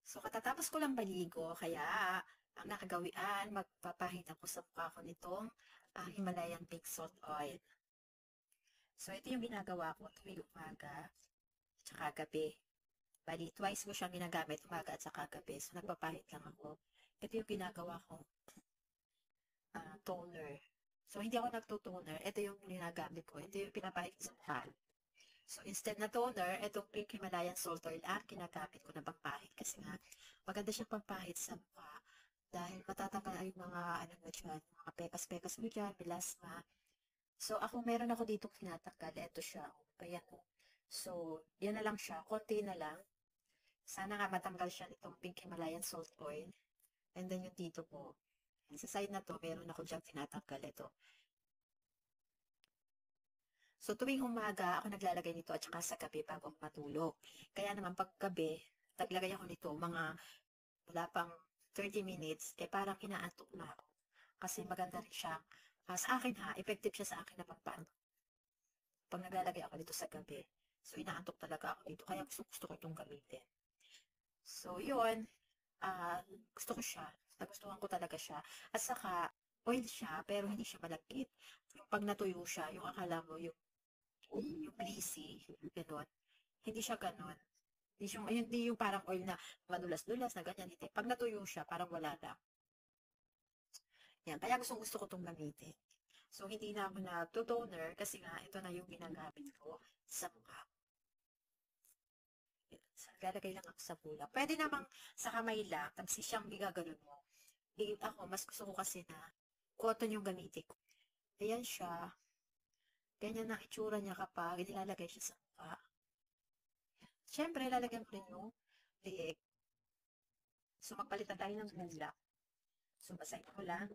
So, katatapos ko lang maligo, kaya ang nakagawian, magpapahid ako sa mukha ko nitong Himalayan Pink Salt Oil. So, ito yung ginagawa ko tuwing umaga at saka gabi. Bali, twice ko siyang ginagamit, umaga at saka gabi. So, nagpapahid lang ako. Ito yung ginagawa ko, toner. So, hindi ako nagtutoner. Ito yung ginagamit ko. Ito yung pinapahid ko sa mukha. So, instead na toner, itong pink Himalayan salt oil ang ginagamit ko na pampahid. Kasi nga, maganda siyang pampahid sa mukha. Dahil matatanggal ay mga, ano mo dyan, mga pekas-pekas mo dyan, melasma. So, ako, meron ako dito tinatanggal. Ito siya. Ayan. So, yan na lang siya. Konti na lang. Sana nga matanggal siya nitong pink Himalayan salt oil. And then yung dito po. Sa side na to, meron ako dyan tinatanggal ito. So tuwing umaga, ako naglalagay nito at saka sa gabi bago ako matulog. Kaya naman pag gabi, naglagay ako nito mga wala pang 30 minutes, parang inaantok na ako. Kasi maganda rin siya. Sa akin ha, effective siya sa akin na pagpaano. Pag naglalagay ako nito sa gabi. So inaantok talaga ako dito. Kaya gusto ko itong gamitin. So yun, ah, gusto ko siya. Nagustuhan ko talaga siya. At saka, oil siya, pero hindi siya malagkit. Pag natuyo siya, yung akala mo, yung greasy, gano'n. Hindi siya gano'n. Hindi yung parang oil na madulas-dulas na ganyan. Hindi. Pag natuyo siya, parang wala lang. Yan. Kaya gusto ko itong gamitin. So, hindi na ako na-toner kasi nga ito na yung ginagamit ko sa mukha. So, lalagay lang ako sa bulak. Pwede namang sa kamay lang, tapos siyang igaganon mo. Ako, mas gusto ko kasi na cotton yung gamitin ko. Ayan siya. Ganyan na itsura niya kapag nilalagay siya sa mukha. Siyempre, lalagyan ko rin yung liig. So, magpalitan tayo ng bulak. So, basahin ko lang.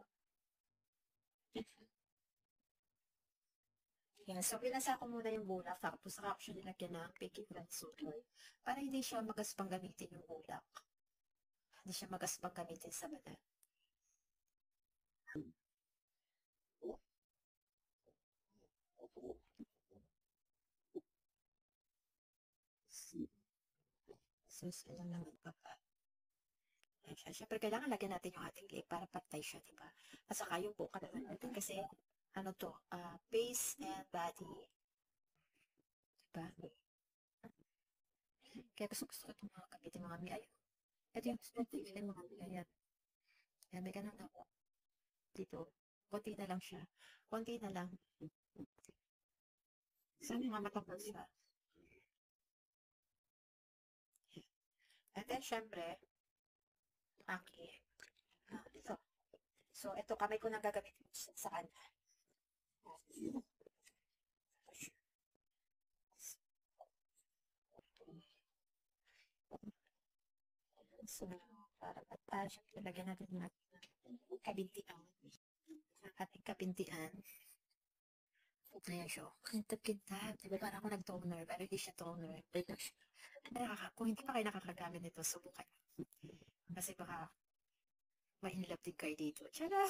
Yan. So, binasa ko muna yung bulak. Tapos, saka ko siya nilagyan ng baking sugar. Para hindi siya magaspang gamitin yung bulak. Hindi siya magaspang gamitin sa balat. So, sila lang magpapa. Siyempre, kailangan lagyan natin yung ating liig para pantay siya, di ba? At saka yung buka naman natin kasi, ano to, face and body. Diba? Kaya gusto ko itong mga gamitin mga mi. Ayun. Ito yung gusto ko yung mga mi. Ayan. Ayan, may ganun ako. Dito. Konti na lang siya. Konti na lang. Sana nga matapos siya. And then, syempre, okay. So, so, ito, kamay ko nang gagamitin sa kanya. So, para syempre, lagyan natin ng kabintian. Ating kabintian. Ayan siya. Kintab-kintab. Diba parang ako nag-toner, pero hindi siya toner. Kung hindi pa kayo nakakagamit nito, subukan. Kasi baka ma-inlove din kayo dito. Tiyara!